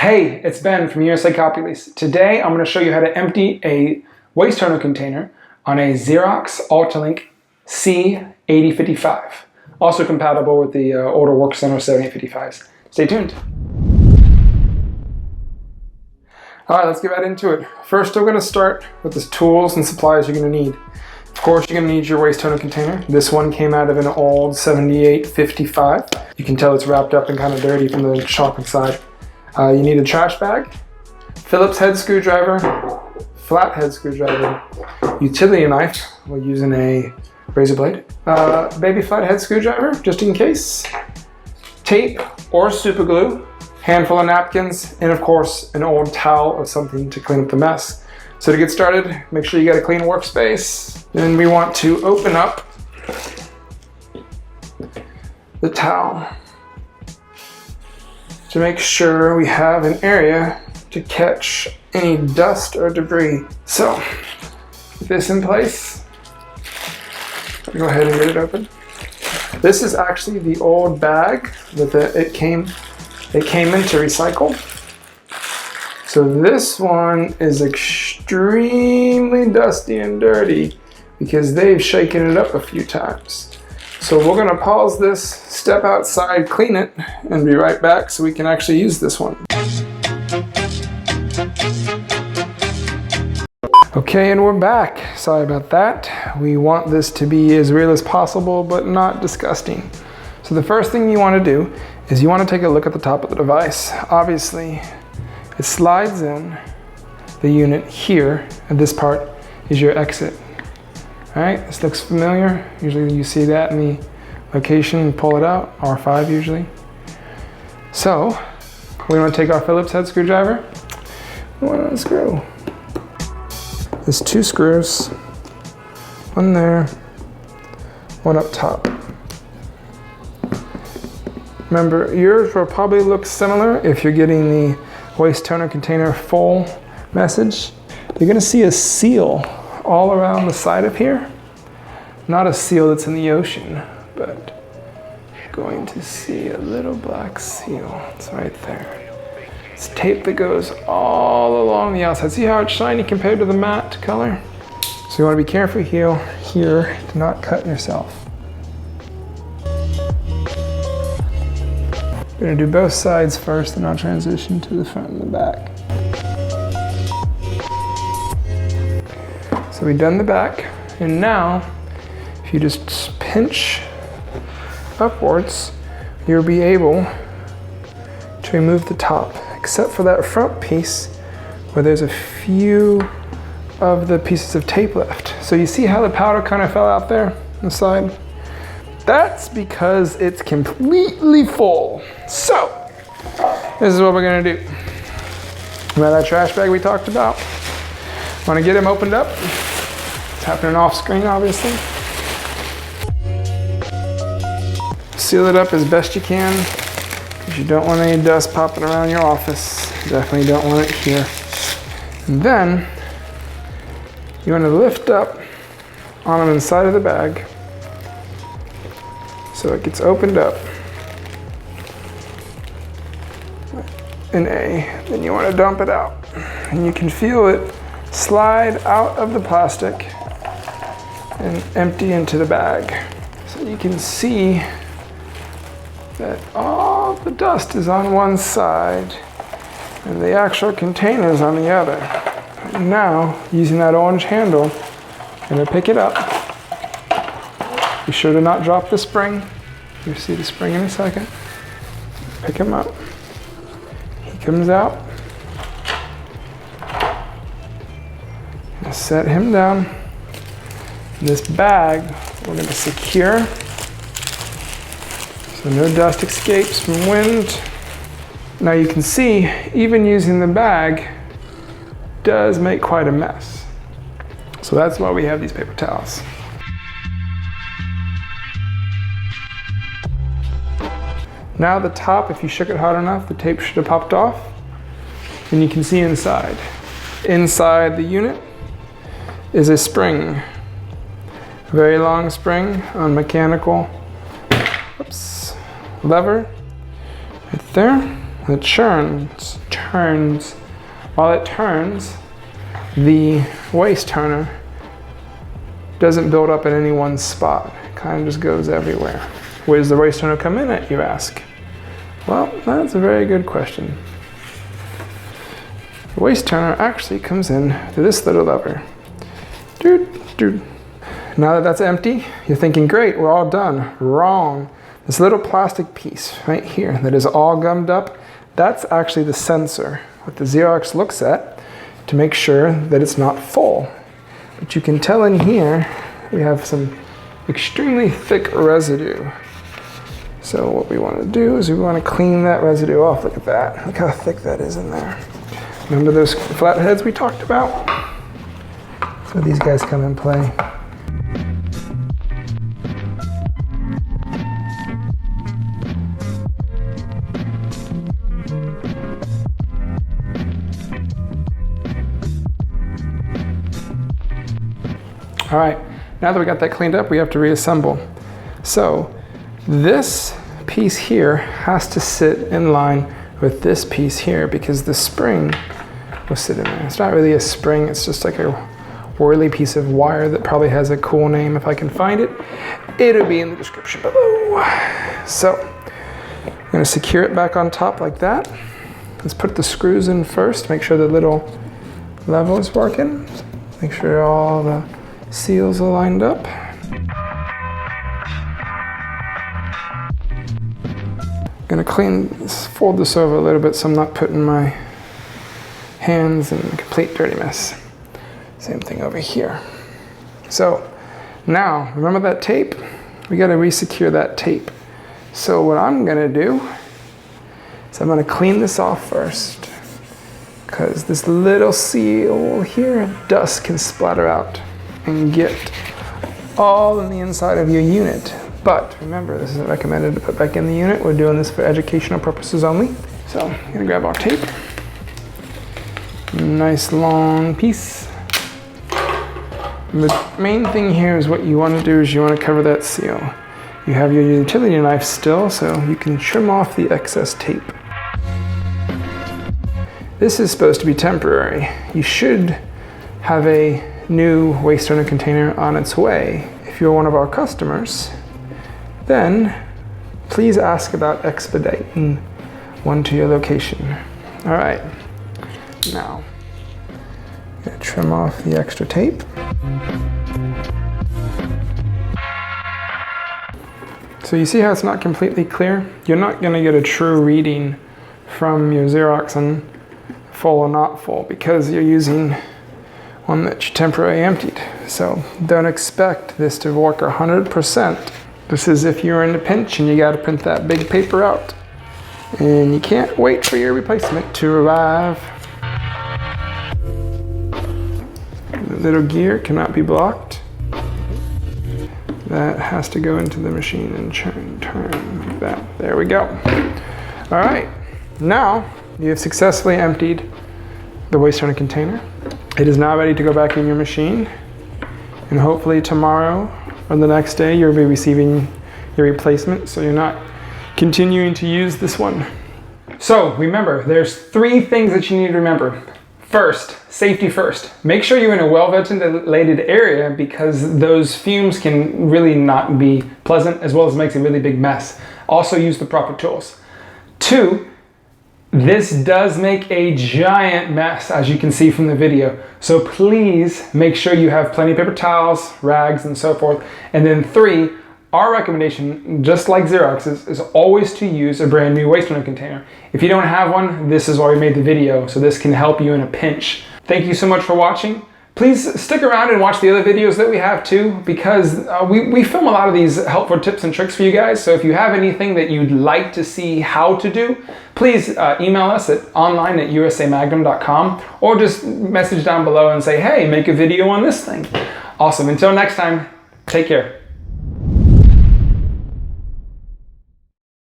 Hey, it's Ben from USA Copy Lease. Today I'm going to show you how to empty a waste toner container on a Xerox Altalink C8030, also compatible with the older WorkCentre 7855s. Stay tuned. Alright, let's get right into it. First, we're going to start with the tools and supplies you're going to need. Of course, you're going to need your waste toner container. This one came out of an old 7855. You can tell it's wrapped up and kind of dirty from the shop inside. You need a trash bag, Phillips head screwdriver, flathead screwdriver, utility knife, we're using a razor blade, baby flathead screwdriver just in case, tape or super glue, handful of napkins, and of course an old towel or something to clean up the mess. So to get started, make sure you got a clean workspace. Then we want to open up the towel to make sure we have an area to catch any dust or debris. So, with this in place, go ahead and get it open. This is actually the old bag that it came in to recycle. So this one is extremely dusty and dirty because they've shaken it up a few times. So we're gonna pause this, step outside, clean it, and be right back so we can actually use this one. Okay, and we're back. Sorry about that. We want this to be as real as possible, but not disgusting. So the first thing you wanna do is you wanna take a look at the top of the device. Obviously, it slides in the unit here, and this part is your exit. All right, this looks familiar. Usually you see that in the location and pull it out, R5 usually. So, we want to take our Phillips head screwdriver. We want to unscrew. There's two screws, one there, one up top. Remember, yours will probably look similar if you're getting the waste toner container full message. You're gonna see a seal all around the side of here. Not a seal that's in the ocean, but you're going to see a little black seal. It's right there. It's tape that goes all along the outside. See how it's shiny compared to the matte color? So you want to be careful here to not cut yourself. I'm gonna do both sides first, and I'll transition to the front and the back. So we've done the back, and now if you just pinch upwards, you'll be able to remove the top, except for that front piece where there's a few of the pieces of tape left. So you see how the powder kind of fell out there on the side? That's because it's completely full. So this is what we're gonna do. Remember that trash bag we talked about? Want to get them opened up? It's happening off screen, obviously. Seal it up as best you can, because you don't want any dust popping around your office. Definitely don't want it here. And then you want to lift up on them inside of the bag so it gets opened up in A. Then you want to dump it out, and you can feel it slide out of the plastic and empty into the bag. So you can see that all the dust is on one side and the actual container is on the other. And now, using that orange handle, I'm gonna pick it up. Be sure to not drop the spring. You'll see the spring in a second. Pick him up. He comes out. Set him down. This bag we're going to secure so no dust escapes from wind. Now you can see even using the bag does make quite a mess. So that's why we have these paper towels. Now the top, if you shook it hard enough, the tape should have popped off, and you can see inside. Inside the unit is a spring, a very long spring on mechanical lever right there. It turns. While it turns, the waste toner doesn't build up in any one spot. It kind of just goes everywhere. Where does the waste toner come in at, you ask? Well, that's a very good question. The waste toner actually comes in through this little lever. Now that that's empty, you're thinking, great, we're all done. Wrong. This little plastic piece right here that is all gummed up, that's actually the sensor, what the Xerox looks at to make sure that it's not full. But you can tell in here, we have some extremely thick residue. So what we want to do is we want to clean that residue off. Look at that. Look how thick that is in there. Remember those flatheads we talked about? So these guys come in play. All right, now that we got that cleaned up, we have to reassemble. So this piece here has to sit in line with this piece here because the spring will sit in there. It's not really a spring, it's just like a whirly piece of wire that probably has a cool name. If I can find it, it'll be in the description below. So I'm gonna secure it back on top like that. Let's put the screws in first, make sure the little level is working. Make sure all the seals are lined up. I'm gonna fold this over a little bit so I'm not putting my hands in a complete dirty mess. Same thing over here. So now, remember that tape? We gotta re-secure that tape. So what I'm gonna do is I'm gonna clean this off first because this little seal here, dust can splatter out and get all in the inside of your unit. But remember, this isn't recommended to put back in the unit. We're doing this for educational purposes only. So I'm gonna grab our tape. Nice long piece. The main thing here is what you wanna do is you wanna cover that seal. You have your utility knife still, so you can trim off the excess tape. This is supposed to be temporary. You should have a new waste toner container on its way. If you're one of our customers, then please ask about expediting one to your location. All right, now I'm gonna trim off the extra tape. So you see how it's not completely clear? You're not gonna get a true reading from your Xerox on full or not full because you're using one that you temporarily emptied. So don't expect this to work 100%. This is if you're in a pinch and you gotta print that big paper out. And you can't wait for your replacement to arrive. The little gear cannot be blocked. That has to go into the machine and turn like that. There we go. All right, now you have successfully emptied the waste toner container. It is now ready to go back in your machine, and hopefully tomorrow or the next day you'll be receiving your replacement so you're not continuing to use this one. So remember, there's 3 things that you need to remember. First, safety first. Make sure you're in a well-ventilated area because those fumes can really not be pleasant, as well as makes a really big mess. Also use the proper tools. 2, this does make a giant mess, as you can see from the video. So please make sure you have plenty of paper towels, rags, and so forth. And then 3, our recommendation, just like Xerox, is always to use a brand new waste toner container. If you don't have one, this is why we made the video, so this can help you in a pinch. Thank you so much for watching. Please stick around and watch the other videos that we have too, because we film a lot of these helpful tips and tricks for you guys. So if you have anything that you'd like to see how to do, please email us at online@usamagnum.com or just message down below and say, hey, make a video on this thing. Awesome. Until next time, take care.